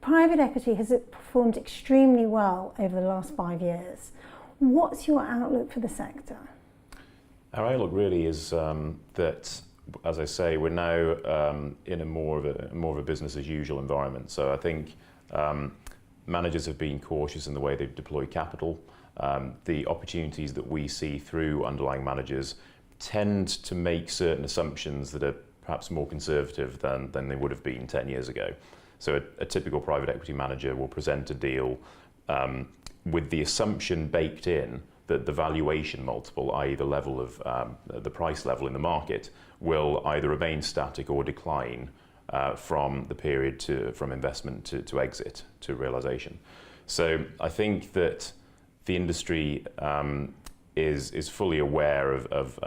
Private equity has performed extremely well over the last 5 years. What's your outlook for the sector? Our outlook really is that, as I say, we're now in a more of a business as usual environment. So I think managers have been cautious in the way they've deployed capital. The opportunities that we see through underlying managers tend to make certain assumptions that are perhaps more conservative than they would have been 10 years ago. So a typical private equity manager will present a deal with the assumption baked in that the valuation multiple, i.e. the level of the price level in the market, will either remain static or decline from the period from investment to exit to realization. So I think that the industry is fully aware of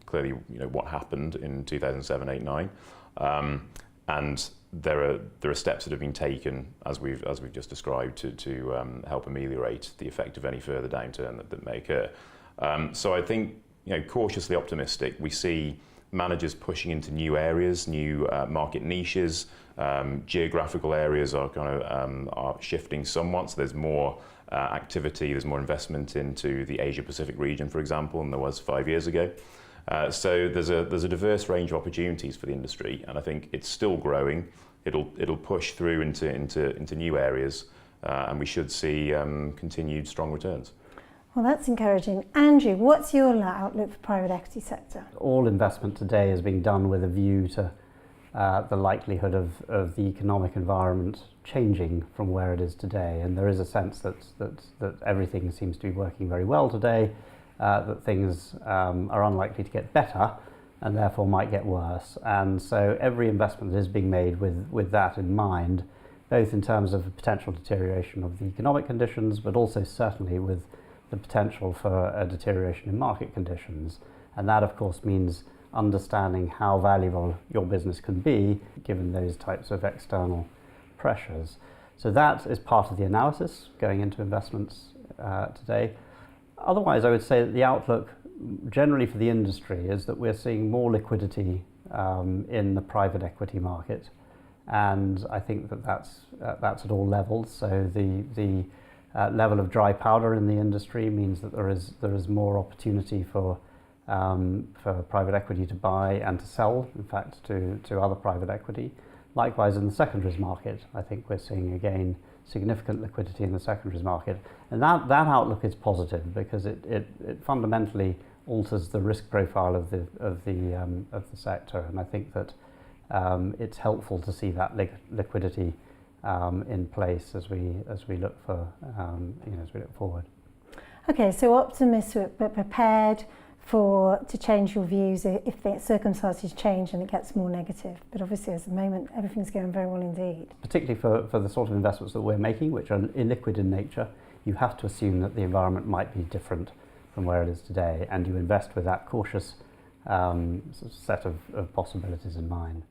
clearly what happened in 2007, 8, 9, and there are steps that have been taken as we've just described to help ameliorate the effect of any further downturn that may occur. So I think cautiously optimistic. We see managers pushing into new areas, new market niches. Geographical areas are are shifting somewhat. So there's more activity, there's more investment into the Asia Pacific region, for example, than there was 5 years ago. So there's a diverse range of opportunities for the industry, and I think it's still growing. It'll push through into new areas, and we should see continued strong returns. Well, that's encouraging. Andrew, what's your outlook for private equity sector? All investment today is being done with a view to the likelihood of the economic environment changing from where it is today, and there is a sense that everything seems to be working very well today, that things are unlikely to get better and therefore might get worse. And so every investment is being made with that in mind, both in terms of potential deterioration of the economic conditions, but also certainly with the potential for a deterioration in market conditions. And that, of course, means understanding how valuable your business can be given those types of external pressures. So that is part of the analysis going into investments today. Otherwise, I would say that the outlook generally for the industry is that we're seeing more liquidity in the private equity market, and I think that's at all levels. So the level of dry powder in the industry means that there is more opportunity for private equity to buy and to sell, in fact, to other private equity. Likewise, in the secondaries market, I think we're seeing again significant liquidity in the secondaries market, and that outlook is positive because it fundamentally alters the risk profile of the sector, and I think that it's helpful to see that liquidity in place as we look for as we look forward. Okay, so optimistic but prepared to change your views if the circumstances change and it gets more negative. But obviously, at the moment, everything's going very well indeed. Particularly for the sort of investments that we're making, which are illiquid in nature, you have to assume that the environment might be different from where it is today, and you invest with that cautious set of possibilities in mind.